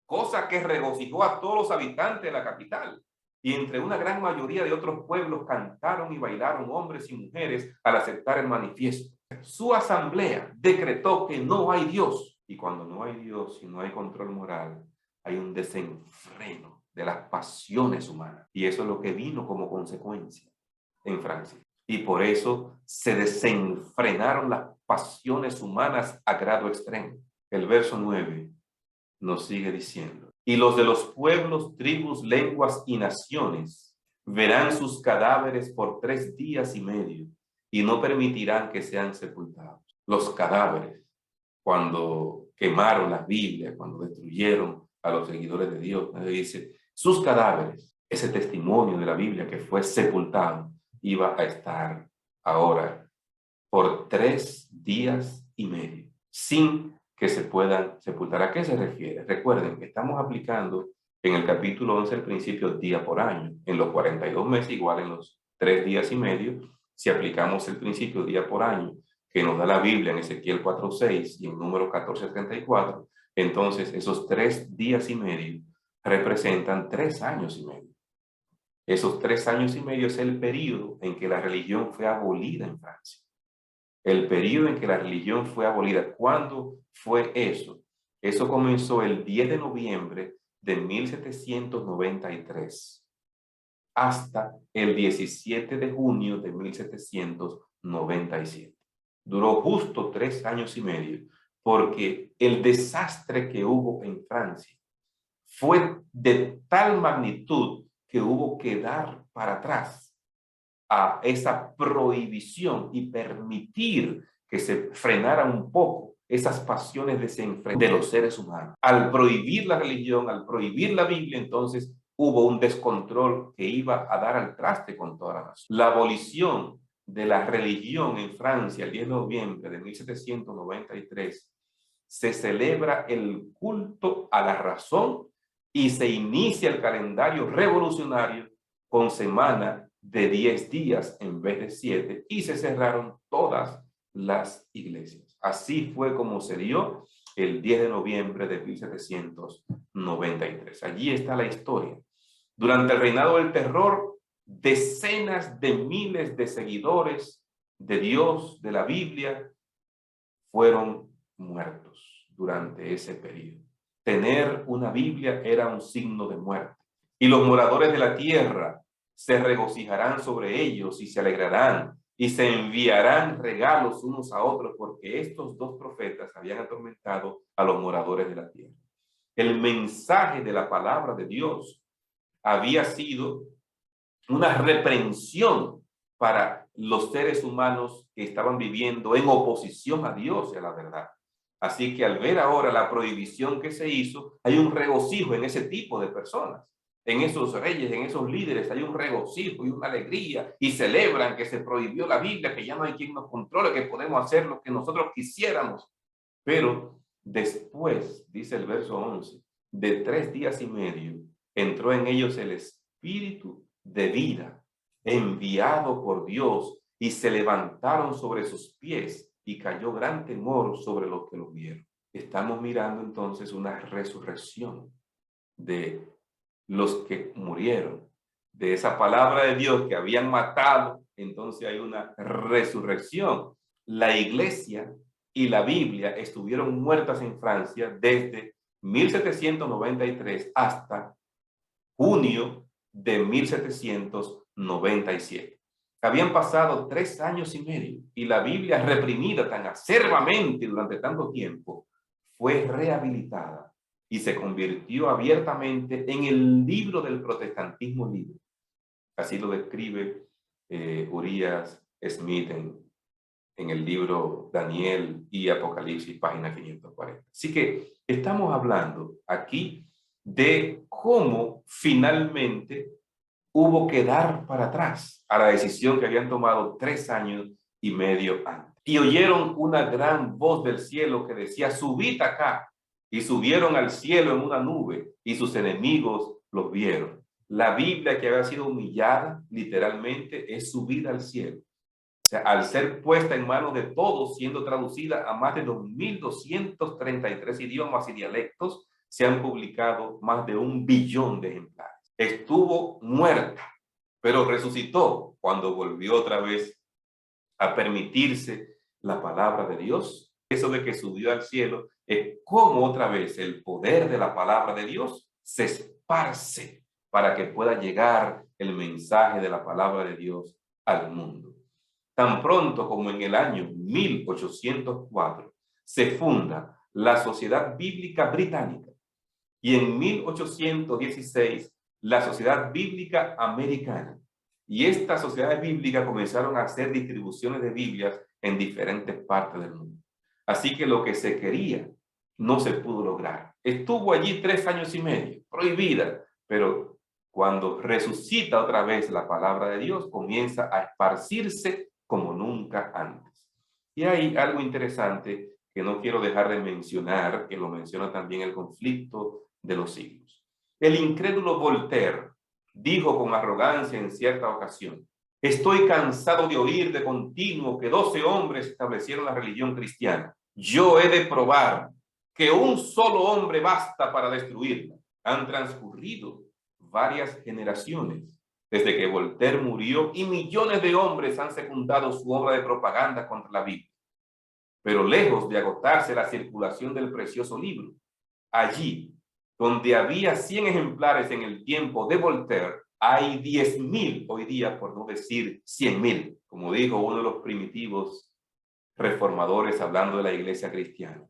cosa que regocijó a todos los habitantes de la capital. Y entre una gran mayoría de otros pueblos cantaron y bailaron hombres y mujeres al aceptar el manifiesto. Su asamblea decretó que no hay Dios. Y cuando no hay Dios y no hay control moral, hay un desenfreno de las pasiones humanas. Y eso es lo que vino como consecuencia en Francia. Y por eso se desenfrenaron las pasiones humanas a grado extremo. El verso 9 nos sigue diciendo: y los de los pueblos, tribus, lenguas y naciones verán sus cadáveres por 3 días y medio y no permitirán que sean sepultados. Los cadáveres, cuando quemaron las Biblias, cuando destruyeron a los seguidores de Dios, dice, sus cadáveres, ese testimonio de la Biblia que fue sepultado, iba a estar ahora por 3 días y medio, sin que se puedan sepultar. ¿A qué se refiere? Recuerden que estamos aplicando en el capítulo 11 el principio día por año, en los 42 meses igual en los 3 días y medio. Si aplicamos el principio día por año, que nos da la Biblia en Ezequiel 4:6 y en Números 14:34, entonces esos 3 días y medio representan 3 años y medio. Esos 3 años y medio es el periodo en que la religión fue abolida en Francia. El periodo en que la religión fue abolida. ¿Cuándo fue eso? Eso comenzó el 10 de noviembre de 1793 hasta el 17 de junio de 1797. Duró justo 3 años y medio, porque el desastre que hubo en Francia fue de tal magnitud que hubo que dar para atrás a esa prohibición y permitir que se frenaran un poco esas pasiones desenfrenadas de los seres humanos. Al prohibir la religión, al prohibir la Biblia, entonces hubo un descontrol que iba a dar al traste con toda la nación. La abolición de la religión en Francia el 10 de noviembre de 1793 se celebra el culto a la razón y se inicia el calendario revolucionario con semana de 10 días en vez de 7 y se cerraron todas las iglesias. Así fue como se dio el 10 de noviembre de 1793. Allí está la historia. Durante el reinado del terror, decenas de miles de seguidores de Dios, de la Biblia, fueron muertos durante ese periodo. Tener una Biblia era un signo de muerte. Y los moradores de la tierra se regocijarán sobre ellos y se alegrarán y se enviarán regalos unos a otros, porque estos 2 profetas habían atormentado a los moradores de la tierra. El mensaje de la palabra de Dios había sido una reprensión para los seres humanos que estaban viviendo en oposición a Dios y a la verdad. Así que al ver ahora la prohibición que se hizo, hay un regocijo en ese tipo de personas. En esos reyes, en esos líderes, hay un regocijo y una alegría y celebran que se prohibió la Biblia, que ya no hay quien nos controle, que podemos hacer lo que nosotros quisiéramos. Pero después, dice el verso 11, de 3 días y medio, entró en ellos el espíritu de vida enviado por Dios y se levantaron sobre sus pies y cayó gran temor sobre los que los vieron. Estamos mirando entonces una resurrección de los que murieron, de esa palabra de Dios que habían matado. Entonces hay una resurrección. La iglesia y la Biblia estuvieron muertas en Francia desde 1793 hasta junio de 1797. Habían pasado 3 años y medio y la Biblia, reprimida tan acerbamente durante tanto tiempo, fue rehabilitada y se convirtió abiertamente en el libro del protestantismo libre. Así lo describe Urias Smith en el libro Daniel y Apocalipsis, página 540. Así que estamos hablando aquí de cómo finalmente hubo que dar para atrás a la decisión que habían tomado 3 años y medio antes. Y oyeron una gran voz del cielo que decía: subid acá. Y subieron al cielo en una nube y sus enemigos los vieron. La Biblia, que había sido humillada literalmente, es subida al cielo. O sea, al ser puesta en manos de todos, siendo traducida a más de 2.233 idiomas y dialectos, se han publicado más de 1 billón de ejemplares. Estuvo muerta, pero resucitó cuando volvió otra vez a permitirse la palabra de Dios. Eso de que subió al cielo es como otra vez el poder de la palabra de Dios se esparce para que pueda llegar el mensaje de la palabra de Dios al mundo. Tan pronto como en el año 1804 se funda la Sociedad Bíblica Británica y en 1816 la Sociedad Bíblica Americana. Y estas sociedades bíblicas comenzaron a hacer distribuciones de Biblias en diferentes partes del mundo. Así que lo que se quería no se pudo lograr. Estuvo allí 3 años y medio, prohibida, pero cuando resucita otra vez la palabra de Dios, comienza a esparcirse como nunca antes. Y hay algo interesante que no quiero dejar de mencionar, que lo menciona también el conflicto de los siglos. El incrédulo Voltaire dijo con arrogancia en cierta ocasión: Estoy cansado de oír de continuo que 12 hombres establecieron la religión cristiana. Yo he de probar que un solo hombre basta para destruirla. Han transcurrido varias generaciones desde que Voltaire murió y millones de hombres han secundado su obra de propaganda contra la Biblia. Pero lejos de agotarse la circulación del precioso libro, allí donde había 100 ejemplares en el tiempo de Voltaire, hay 10.000 hoy día, por no decir 100.000, como dijo uno de los primitivos reformadores hablando de la iglesia cristiana.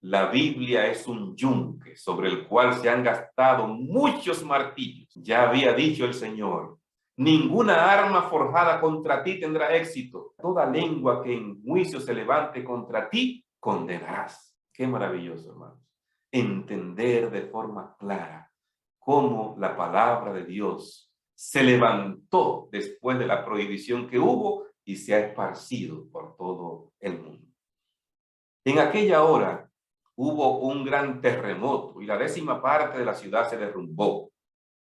La Biblia es un yunque sobre el cual se han gastado muchos martillos. Ya había dicho el Señor, ninguna arma forjada contra ti tendrá éxito. Toda lengua que en juicio se levante contra ti, condenarás. Qué maravilloso, hermanos. Entender de forma clara cómo la palabra de Dios se levantó después de la prohibición que hubo y se ha esparcido por todo el mundo. En aquella hora hubo un gran terremoto y la 10ª parte de la ciudad se derrumbó.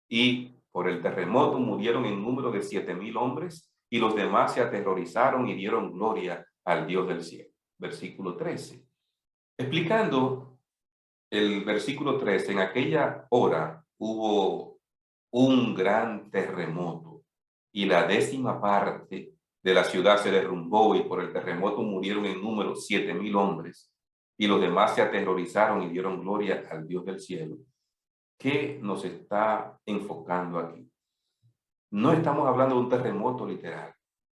Y por el terremoto murieron en número de 7.000 hombres y los demás se aterrorizaron y dieron gloria al Dios del cielo. Versículo 13. Explicando el versículo 13, en aquella hora hubo un gran terremoto y la 10ª parte de la ciudad se derrumbó y por el terremoto murieron en número 7.000 hombres y los demás se aterrorizaron y dieron gloria al Dios del cielo. ¿Qué nos está enfocando aquí? No estamos hablando de un terremoto literal,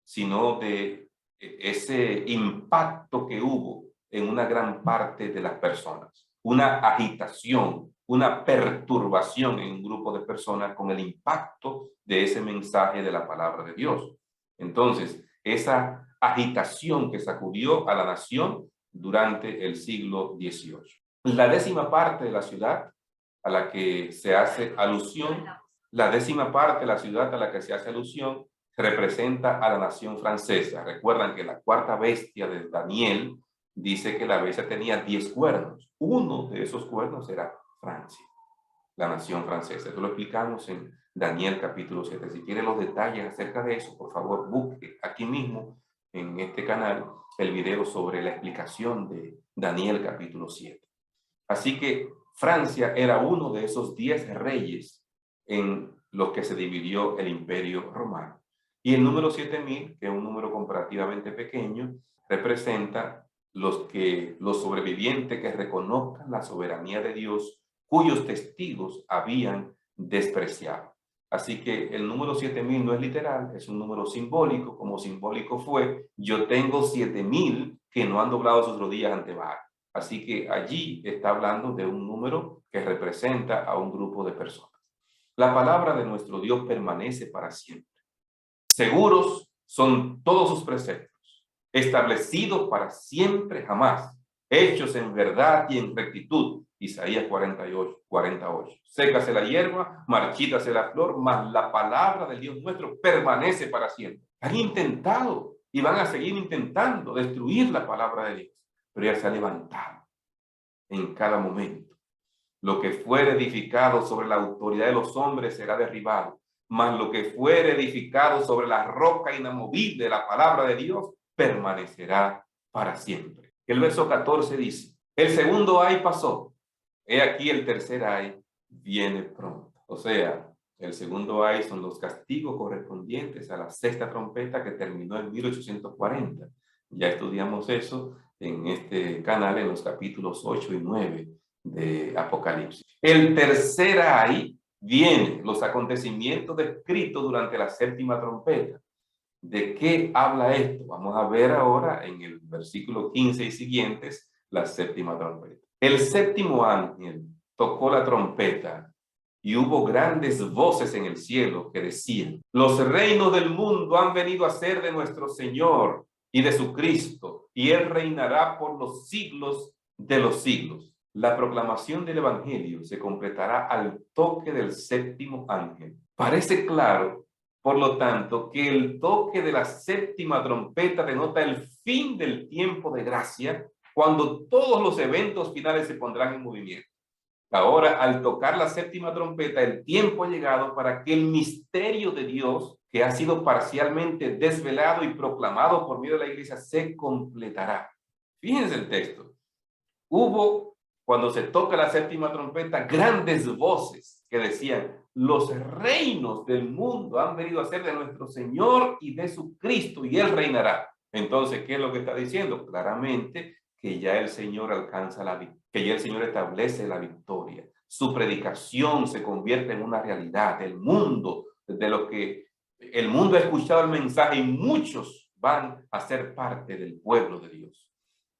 sino de ese impacto que hubo en una gran parte de las personas. Una agitación, una perturbación en un grupo de personas con el impacto de ese mensaje de la palabra de Dios. Entonces, esa agitación que sacudió a la nación durante el siglo XVIII. La 10ª parte de la ciudad a la que se hace alusión, la 10ª parte de la ciudad a la que se hace alusión representa a la nación francesa. Recuerdan que la 4ª bestia de Daniel dice que la bestia tenía 10 cuernos. Uno de esos cuernos era Francia, la nación francesa. Esto lo explicamos en Daniel capítulo 7. Si quiere los detalles acerca de eso, por favor, busque aquí mismo en este canal el video sobre la explicación de Daniel capítulo 7. Así que Francia era uno de esos 10 reyes en los que se dividió el imperio romano. Y el número 7.000, que es un número comparativamente pequeño, representa los sobrevivientes que reconozcan la soberanía de Dios, cuyos testigos habían despreciado. Así que el número 7.000 no es literal, es un número simbólico, como simbólico fue, yo tengo 7.000 que no han doblado sus rodillas ante Baal. Así que allí está hablando de un número que representa a un grupo de personas. La palabra de nuestro Dios permanece para siempre. Seguros son todos sus preceptos, establecidos para siempre jamás, hechos en verdad y en rectitud. Isaías 48. Sécase la hierba, marchítase la flor, mas la palabra del Dios nuestro permanece para siempre. Han intentado y van a seguir intentando destruir la palabra de Dios, pero ella se ha levantado en cada momento. Lo que fuere edificado sobre la autoridad de los hombres será derribado, mas lo que fuere edificado sobre la roca inamovible de la palabra de Dios permanecerá para siempre. El verso 14 dice, el segundo ay pasó, he aquí el tercer ay viene pronto. O sea, el segundo ay son los castigos correspondientes a la 6ª trompeta que terminó en 1840. Ya estudiamos eso en este canal en los capítulos 8 y 9 de Apocalipsis. El tercer ay viene, los acontecimientos descritos durante la 7ª trompeta. ¿De qué habla esto? Vamos a ver ahora en el versículo 15 y siguientes la 7ª trompeta. El 7º ángel tocó la trompeta y hubo grandes voces en el cielo que decían, los reinos del mundo han venido a ser de nuestro Señor y de su Cristo, y Él reinará por los siglos de los siglos. La proclamación del Evangelio se completará al toque del 7º ángel. Parece claro, por lo tanto, que el toque de la 7ª trompeta denota el fin del tiempo de gracia, cuando todos los eventos finales se pondrán en movimiento. Ahora, al tocar la 7ª trompeta, el tiempo ha llegado para que el misterio de Dios que ha sido parcialmente desvelado y proclamado por medio de la iglesia, se completará. Fíjense el texto. Hubo, cuando se toca la séptima trompeta, grandes voces que decían: los reinos del mundo han venido a ser de nuestro Señor y de su Cristo, y Él reinará. Entonces, ¿qué es lo que está diciendo? Claramente que ya el Señor alcanza que ya el Señor establece la victoria. Su predicación se convierte en una realidad. El mundo ha escuchado el mensaje y muchos van a ser parte del pueblo de Dios.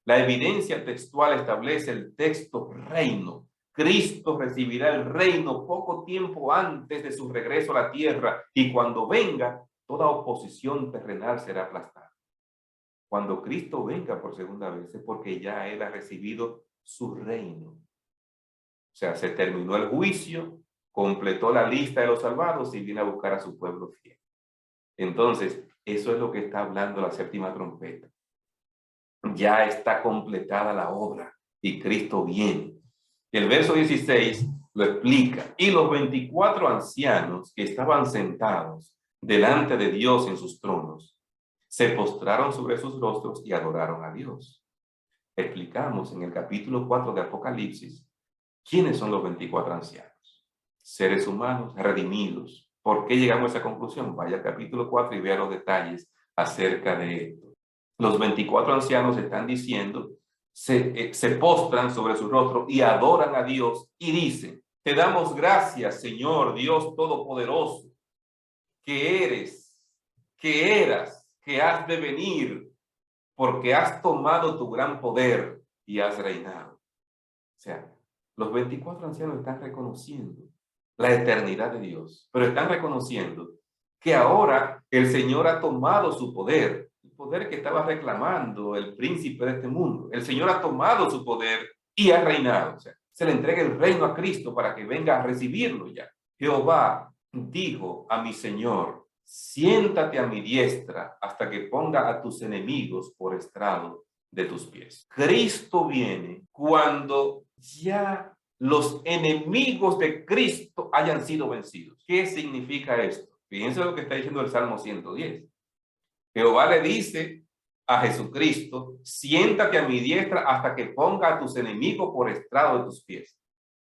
La evidencia textual establece el texto reino. Cristo recibirá el reino poco tiempo antes de su regreso a la tierra, y cuando venga, toda oposición terrenal será aplastada. Cuando Cristo venga por segunda vez es porque ya Él ha recibido su reino. O sea, se terminó el juicio, completó la lista de los salvados y viene a buscar a su pueblo fiel. Entonces, eso es lo que está hablando la séptima trompeta. Ya está completada la obra y Cristo viene. El verso 16 lo explica. Y los 24 ancianos que estaban sentados delante de Dios en sus tronos se postraron sobre sus rostros y adoraron a Dios. Explicamos en el capítulo 4 de Apocalipsis quiénes son los 24 ancianos. Seres humanos redimidos. ¿Por qué llegamos a esa conclusión? Vaya al capítulo 4 y vea los detalles acerca de esto. Los 24 ancianos están diciendo, se postran sobre su rostro y adoran a Dios y dicen: te damos gracias, Señor Dios Todopoderoso, que eres, que eras, que has de venir, porque has tomado tu gran poder y has reinado. O sea, los 24 ancianos están reconociendo la eternidad de Dios, pero están reconociendo que ahora el Señor ha tomado su poder, el poder que estaba reclamando el príncipe de este mundo. El Señor ha tomado su poder y ha reinado. O sea, se le entrega el reino a Cristo para que venga a recibirlo ya. Jehová dijo a mi Señor: siéntate a mi diestra hasta que ponga a tus enemigos por estrado de tus pies. Cristo viene cuando ya los enemigos de Cristo hayan sido vencidos. ¿Qué significa esto? Fíjense lo que está diciendo el Salmo 110. Jehová le dice a Jesucristo: siéntate a mi diestra hasta que ponga a tus enemigos por estrado de tus pies.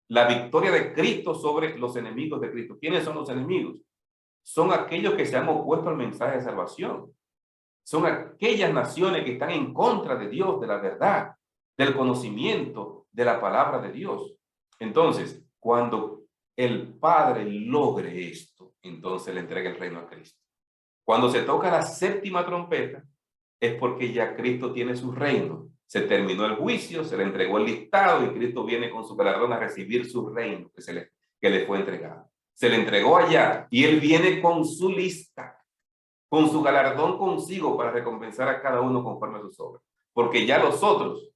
La victoria de Cristo sobre los enemigos de Cristo. ¿Quiénes son los enemigos? Son aquellos que se han opuesto al mensaje de salvación. Son aquellas naciones que están en contra de Dios, de la verdad, del conocimiento de la palabra de Dios. Entonces, cuando el Padre logre esto, entonces le entrega el reino a Cristo. Cuando se toca la séptima trompeta, es porque ya Cristo tiene su reino. Se terminó el juicio, se le entregó el listado y Cristo viene con su galardón a recibir su reino que le fue entregado. Se le entregó allá y Él viene con su lista, con su galardón consigo para recompensar a cada uno conforme a sus obras. Porque ya los otros,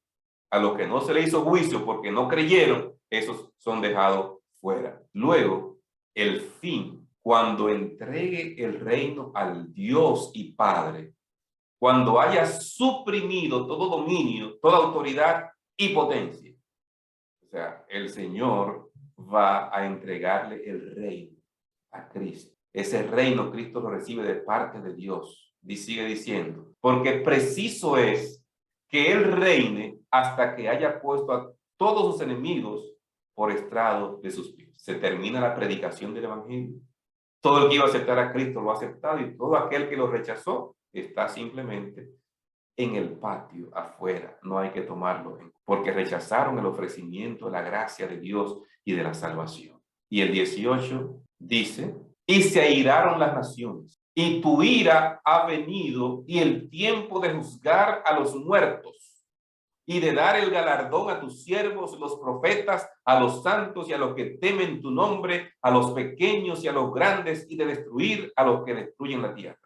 a los que no se le hizo juicio porque no creyeron, esos son dejados fuera. Luego, el fin, cuando entregue el reino al Dios y Padre, cuando haya suprimido todo dominio, toda autoridad y potencia. O sea, el Señor va a entregarle el reino a Cristo. Ese reino Cristo lo recibe de parte de Dios. Y sigue diciendo: porque preciso es que Él reine hasta que haya puesto a todos sus enemigos por estrado de sus pies. Se termina la predicación del evangelio. Todo el que iba a aceptar a Cristo lo ha aceptado, y todo aquel que lo rechazó está simplemente en el patio afuera. No hay que tomarlo porque rechazaron el ofrecimiento, la gracia de Dios y de la salvación. Y el 18 dice: y se airaron las naciones, y tu ira ha venido, y el tiempo de juzgar a los muertos, y de dar el galardón a tus siervos, los profetas, a los santos y a los que temen tu nombre, a los pequeños y a los grandes, y de destruir a los que destruyen la tierra.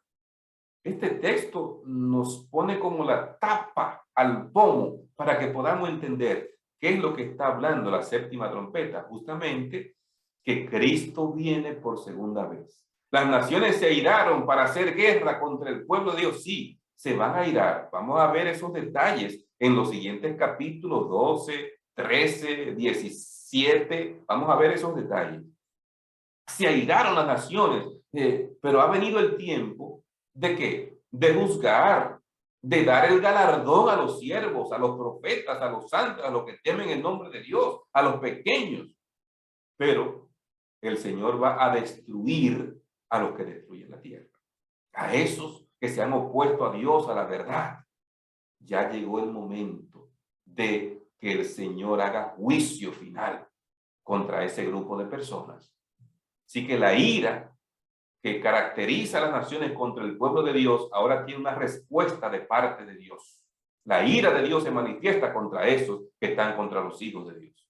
Este texto nos pone como la tapa al pomo para que podamos entender qué es lo que está hablando la séptima trompeta. Justamente que Cristo viene por segunda vez. Las naciones se airaron para hacer guerra contra el pueblo de Dios. Sí, se van a airar. Vamos a ver esos detalles en los siguientes capítulos 12, 13, 17. Vamos a ver esos detalles. Se airaron las naciones. pero ha venido el tiempo ¿de qué? De juzgar, de dar el galardón a los siervos, a los profetas, a los santos, a los que temen el nombre de Dios, a los pequeños. Pero el Señor va a destruir a los que destruyen la tierra, a esos que se han opuesto a Dios, a la verdad. Ya llegó el momento de que el Señor haga juicio final contra ese grupo de personas. Así que la ira que caracteriza a las naciones contra el pueblo de Dios ahora tiene una respuesta de parte de Dios. La ira de Dios se manifiesta contra esos que están contra los hijos de Dios.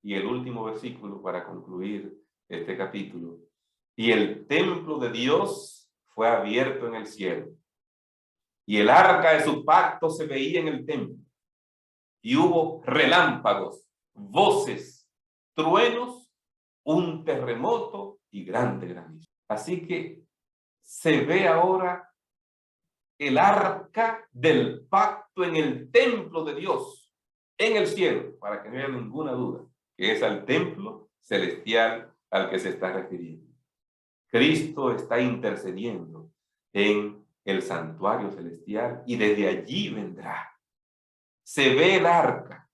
Y el último versículo para concluir este capítulo. Y el templo de Dios fue abierto en el cielo, y el arca de su pacto se veía en el templo, y hubo relámpagos, voces, truenos, un terremoto y grande granizo. Así que se ve ahora el arca del pacto en el templo de Dios, en el cielo, para que no haya ninguna duda, que es al templo celestial al que se está refiriendo. Cristo está intercediendo en el santuario celestial y desde allí vendrá. Se ve el arca.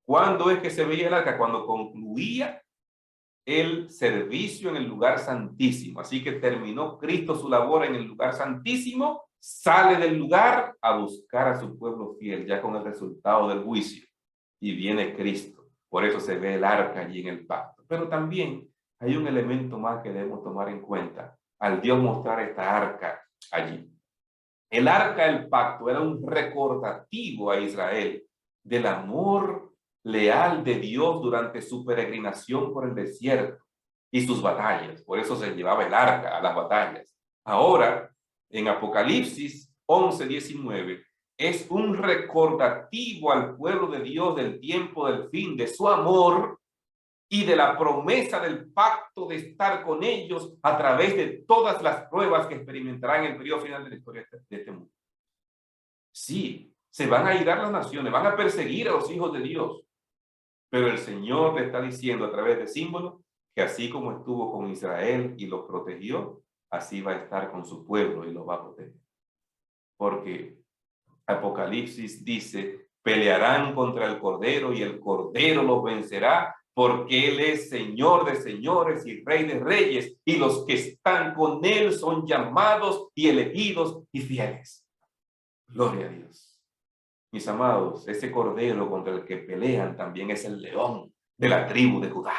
¿Cuándo es que se veía el arca? Cuando concluía el servicio en el lugar santísimo. Así que terminó Cristo su labor en el lugar santísimo, sale del lugar a buscar a su pueblo fiel, ya con el resultado del juicio. Y viene Cristo. Por eso se ve el arca allí en el pacto. Pero también hay un elemento más que debemos tomar en cuenta al Dios mostrar esta arca allí. El arca del pacto era un recordativo a Israel del amor leal de Dios durante su peregrinación por el desierto y sus batallas. Por eso se llevaba el arca a las batallas. Ahora, en Apocalipsis 11:19, es un recordativo al pueblo de Dios del tiempo del fin, de su amor y de la promesa del pacto de estar con ellos a través de todas las pruebas que experimentarán en el periodo final de la historia de este mundo. Sí, se van a irar las naciones, van a perseguir a los hijos de Dios, pero el Señor le está diciendo a través de símbolos que así como estuvo con Israel y los protegió, así va a estar con su pueblo y los va a proteger. Porque Apocalipsis dice, pelearán contra el Cordero y el Cordero los vencerá, porque Él es Señor de señores y Rey de reyes, y los que están con Él son llamados y elegidos y fieles. Gloria a Dios. Mis amados, ese Cordero contra el que pelean también es el león de la tribu de Judá.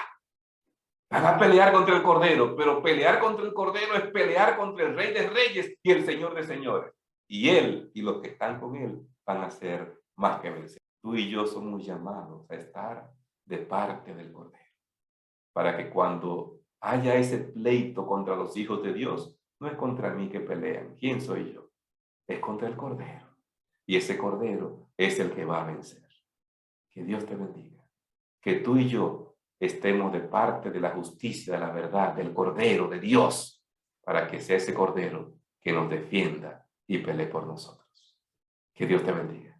Van a pelear contra el Cordero, pero pelear contra el Cordero es pelear contra el Rey de reyes y el Señor de señores. Y Él y los que están con Él van a ser más que vencedores. Tú y yo somos llamados a estar de parte del Cordero, para que cuando haya ese pleito contra los hijos de Dios, no es contra mí que pelean. ¿Quién soy yo? Es contra el Cordero. Y ese Cordero es el que va a vencer. Que Dios te bendiga. Que tú y yo estemos de parte de la justicia, de la verdad, del Cordero, de Dios, para que sea ese Cordero que nos defienda y pelee por nosotros. Que Dios te bendiga.